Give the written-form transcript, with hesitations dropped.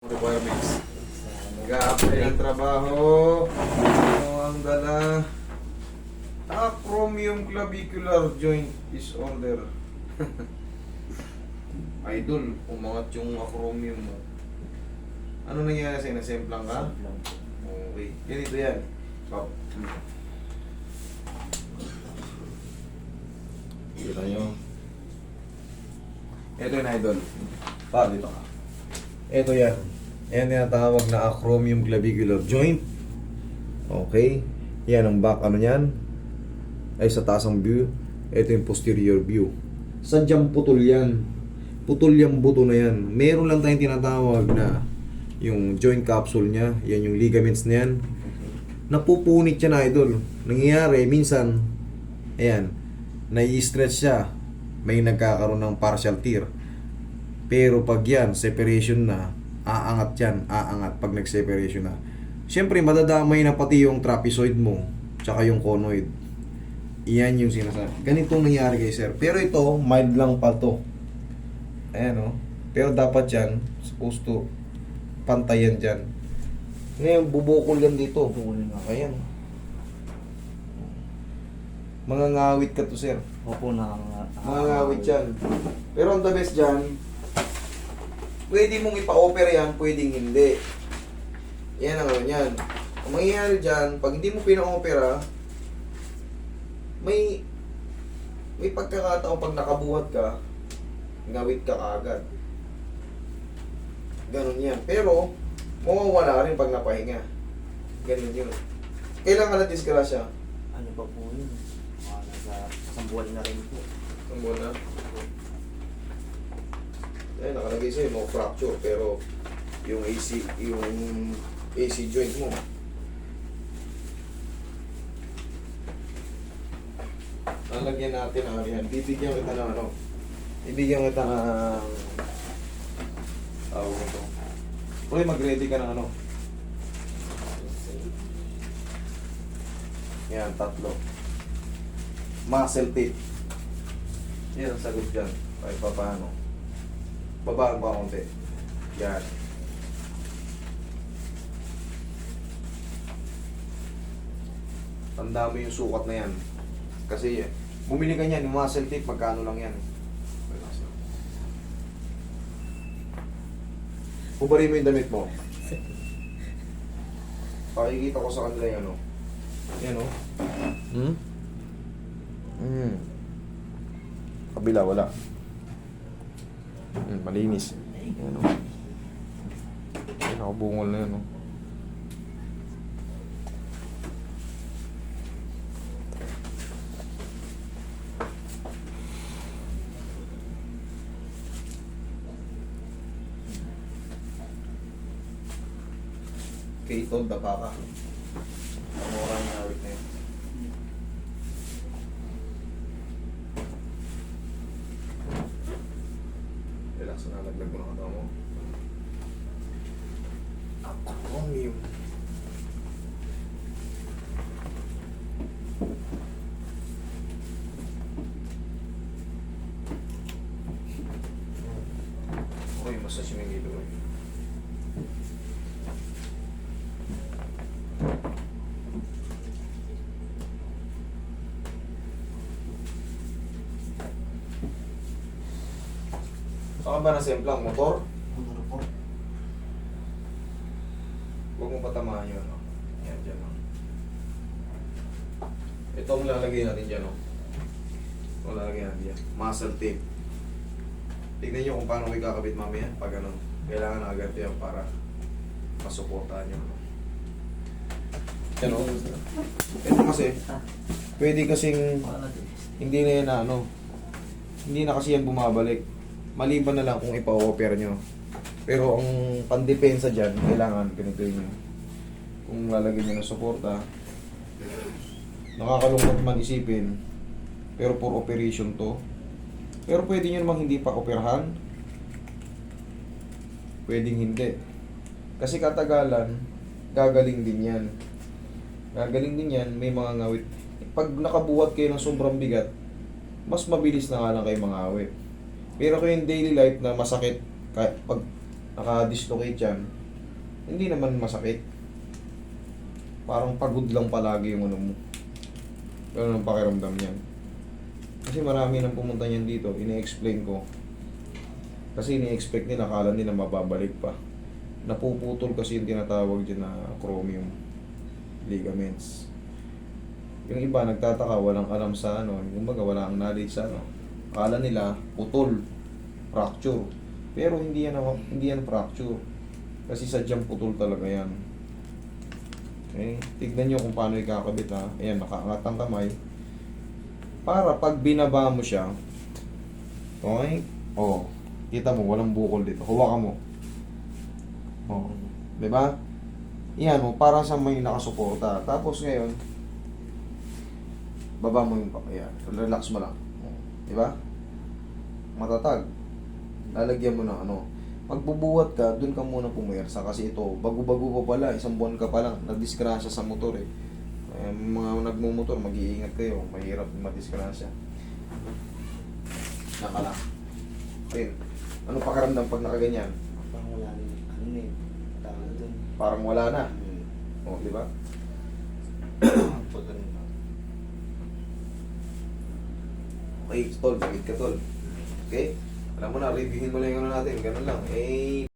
requirements. Nag-a-apply ng trabaho. Ano ang dala? Acromion clavicular joint disorder. Idol, umangat yung acromion mo. Ano nangyari sa'yo? Nasemplang ka? Okay. Ganito yan. Pop. Kita nyo. Ito yun, idol. Dito ka. Ito yan. Yan yung tawag na acromion clavicular joint. Okay. Yan ang back ano yan. Ay sa taas ang view. Ito yung posterior view. Sadyang putol yan. Putol yung buto na yan. Meron lang tayong tinatawag na yung joint capsule niya. Yan yung ligaments na yan. Napupunit siya na, idol. Nangyayari, minsan, ayan, nai-stretch siya. May nagkakaroon ng partial tear. Pero pag yan, separation na, aangat yan, aangat pag nag-separation na. Siyempre, madadamay na pati yung trapezoid mo, tsaka yung conoid. Iyan yung sinasabi. Ganitong nangyari kay sir. Pero ito, mild lang pa to. Ayan o. Pero dapat yan, supposed to, pantayan dyan. Ngayon, bubukol yan dito. Ayan. Mga ngawit ka to, sir. Opo na. Mga ngawit yan. Pero ang the best dyan, pwede mong ipa-opera yan, pwedeng hindi. Yan ang ano yan. Ang mangyayari dyan, pag hindi mo pina-opera, may pagkakataon pag nakabuhat ka, ngawit ka kaagad. Ganun yan. Pero, mawawala rin pag napahinga. Ganun yun. Kailangan na disgrasya. Ano pa po yun? Nasa isang buwan na rin po. Ang muna. Eh, nakalagay sa'yo, no fracture. Pero, yung AC joint mo. Lalagyan natin ang yan. Bibigyan kita ng ano. Ibigyan kita ng tawag ito. Uy, mag-ready ka ng ano. Yan, 3. Muscle tape. Yan ang sagot dyan. Kahit pa paano. Babaan pa konti. Yan. Tanda mo yung sukat na yan. Kasi bumili ka niyan, yung muscle tape, magkano lang yan. Hubarin mo yung damit mo. Pakikita ko sa kanila yung ano. Yan o. Kabila, wala. Malinis. Yan o. Ay, nakabungol na yan o. Okay, ito, dapa ka. Ang orang na awit na yun. Relax na, laglag mo na kata mo. Acromion. Okay, massage mo yung ilo eh. Saka ba nasemplang motor? Ano po? Huwag mong patamaan yun. No? Yan, dyan. No? Ito ang lalagay natin dyan. No? Ito ang lalagay natin dyan. Muscle tape. Tignan nyo kung paano ko ikakabit mamaya. Pag ano, kailangan na agad yan para masuportahan nyo. No? Yan o. Ito kasi, pwede kasing hindi na yan na ano, hindi na kasi yan bumabalik. Maliban na lang kung ipa-opera nyo. Pero ang pandepensa dyan, kailangan ganito yun. Kung lalagyan nyo ng suporta, nakakalungkot man isipin, pero for operation to. Pero pwede nyo namang hindi pa operahan. Pwedeng hindi. Kasi katagalan, gagaling din yan. Gagaling din yan, may mga ngawit. Pag nakabuhat kayo ng sobrang bigat, mas mabilis na nga lang kayo mga awit. Pero kung yung daily life na masakit, kahit pag naka-dislocate yan, hindi naman masakit. Parang pagod lang palagi yung ano mo. Ganun ang pakiramdam niyan. Kasi marami nang pumunta niyan dito, ini-explain ko. Kasi ini-expect nila, akala nila mababalik pa. Napuputol kasi yung tinatawag dyan na acromion ligaments. Yung iba nagtataka, walang alam sa ano, yung baga walang knowledge sa ano. Akala nila putol, fracture. Pero hindi yan fracture. Kasi sadyang putol talaga yan. Okay? Tignan nyo kung paano ikakabit ha. Ayan, nakaangat ang kamay. Para pag binaba mo siya, okay? Oh, kita mo, walang bukol dito. Hawakan mo. Oh, di ba? Yan, oh, para sa may nakasuporta. Tapos ngayon, baba mo yung ayan, relax mo lang. Oh, di ba? Matatag. Lalagyan mo ng ano. Magbubuhat ka, dun ka muna pumayarsa kasi ito, bago-bago pa pala, isang buwan ka pa lang, nadiskrasya sa motor eh. Mga nagmumotor, mag-iingat kayo, mahirap madiskrasya. Nakala. Ayun. Ano pakiramdam pag nakaganyan? Parang wala rin. Ano na eh. Tawag dun. Parang wala na. O, di ba? Pag ganun na. Okay, tol, bagit ka tol. Okay? Alam mo na, reviewin mo lang yung ano natin, ganun lang. Eh,